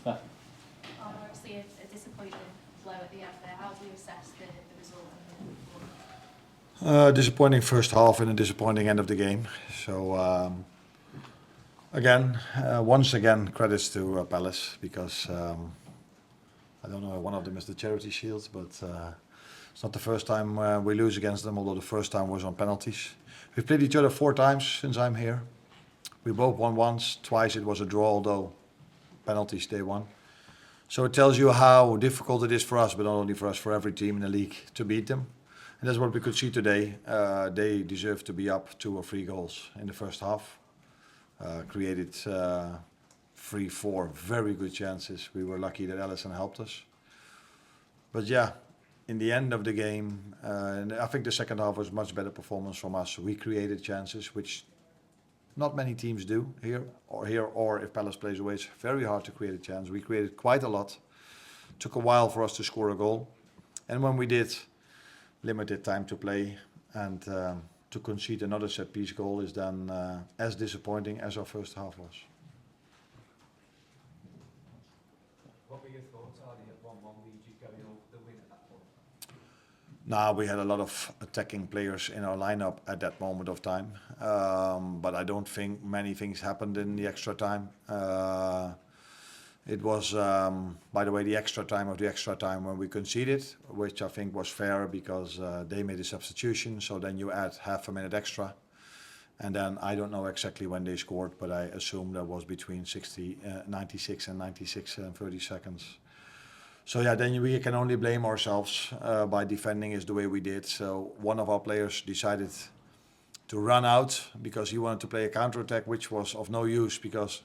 Obviously a disappointing blow at the end there. How do you assess the result and the performance? Disappointing first half and a disappointing end of the game. So once again, credits to Palace because I don't know, one of them is the Charity Shield, but it's not the first time we lose against them, although the first time was on penalties. We've played each other 4 times since I'm here. We both won once, twice it was a draw, although penalties they won. So it tells you how difficult it is for us, but not only for us, for every team in the league to beat them. And that's what we could see today. They deserve to be up 2 or 3 goals in the first half. Created 3-4 very good chances. We were lucky that Allison helped us. But yeah, in the end of the game, and I think the second half was much better performance from us. We created chances, which not many teams do here, or if Palace plays away, it's very hard to create a chance. We created quite a lot. Took a while for us to score a goal. And when we did, limited time to play, and to concede another set-piece goal is then as disappointing as our first half was. What were your thoughts, Arne, at 1-1? Were you going all for the win at that point? Now we had a lot of attacking players in our lineup at that moment of time, but I don't think many things happened in the extra time. It was, by the way, the extra time of the extra time when we conceded, which I think was fair because they made a substitution, so then you add half a minute extra. And then I don't know exactly when they scored, but I assume that was between 96 and 30 seconds. So yeah, then we can only blame ourselves by defending is the way we did. So one of our players decided to run out because he wanted to play a counter-attack, which was of no use because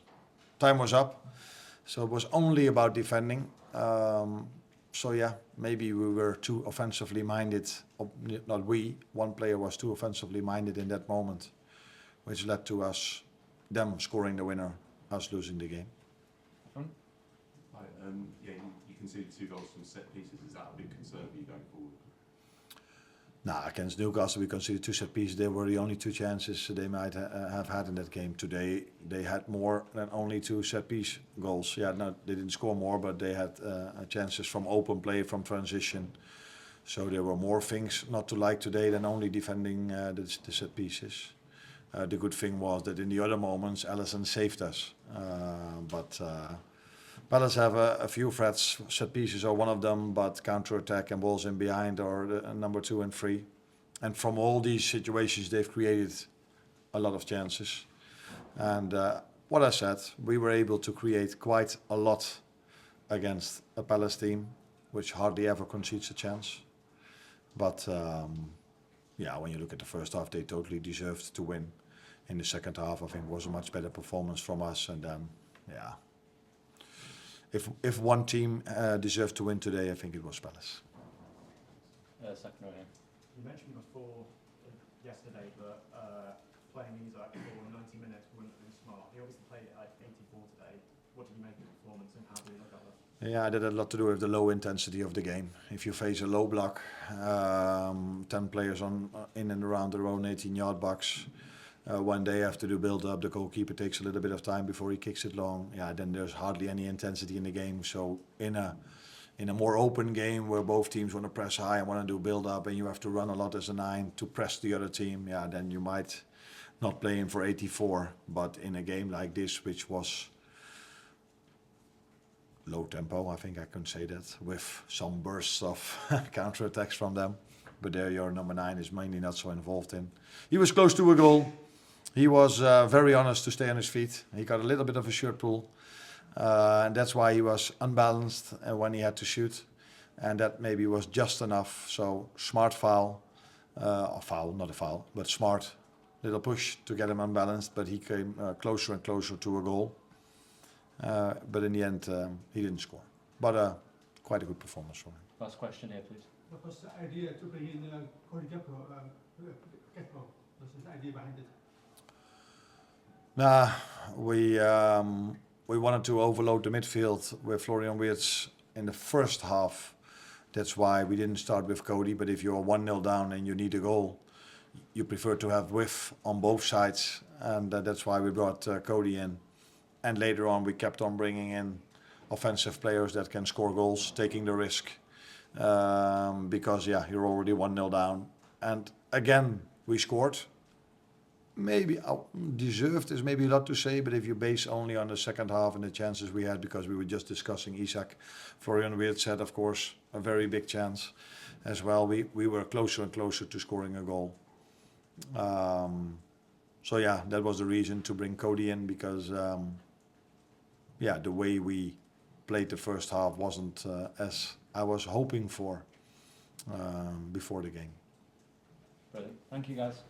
time was up. So it was only about defending. So yeah, maybe we were too offensively minded. Not we, one player was too offensively minded in that moment, which led to them scoring the winner, us losing the game. Hi, you conceded 2 goals from set pieces. Is that a big concern for you going forward? Nah, against Newcastle we conceded 2 set pieces. They were the only 2 chances they might have had in that game. Today they had more than only 2 set piece goals. Yeah, no, they didn't score more, but they had chances from open play, from transition. So there were more things not to like today than only defending the set pieces. The good thing was that in the other moments Allison saved us. But Palace have a few threats. Set pieces are one of them, but counter-attack and balls in behind are the number 2 and 3. And from all these situations, they've created a lot of chances. And what I said, we were able to create quite a lot against a Palace team, which hardly ever concedes a chance. But yeah, when you look at the first half, they totally deserved to win. In the second half, I think it was a much better performance from us. And then, yeah. If one team deserved to win today, I think it was Palace. Second row here. You mentioned before yesterday that playing Isak for 90 minutes wouldn't have been smart. He obviously played it at 84 today. What did you make of the performance and how do you look at that? Yeah, that had a lot to do with the low intensity of the game. If you face a low block, 10 players in and around their own 18-yard box, when they have to do build-up, the goalkeeper takes a little bit of time before he kicks it long. Yeah, then there's hardly any intensity in the game. So in a more open game where both teams want to press high and want to do build-up and you have to run a lot as a 9 to press the other team, yeah, then you might not play him for 84. But in a game like this, which was low tempo, I think I can say that, with some bursts of counter-attacks from them. But there your number 9 is mainly not so involved in. He was close to a goal. He was very honest to stay on his feet. He got a little bit of a shirt pull. And that's why he was unbalanced when he had to shoot. And that maybe was just enough. So smart foul. Or foul, not a foul, but smart little push to get him unbalanced. But he came closer and closer to a goal. But in the end, he didn't score. But quite a good performance from him. Last question here, please. What was the idea to bring in Gakpo? What was the idea behind it? Nah, we wanted to overload the midfield with Florian Wirtz in the first half. That's why we didn't start with Cody. But if you're 1-0 down and you need a goal, you prefer to have width on both sides. And that's why we brought Cody in. And later on, we kept on bringing in offensive players that can score goals, taking the risk. Because yeah, you're already 1-0 down. And again, we scored. Maybe deserved is maybe a lot to say, but if you base only on the second half and the chances we had, because we were just discussing Isak, Florian Wirtz had, of course, a very big chance as well. We were closer and closer to scoring a goal. So yeah, that was the reason to bring Cody in, because yeah, the way we played the first half wasn't as I was hoping for before the game. Brilliant. Thank you, guys.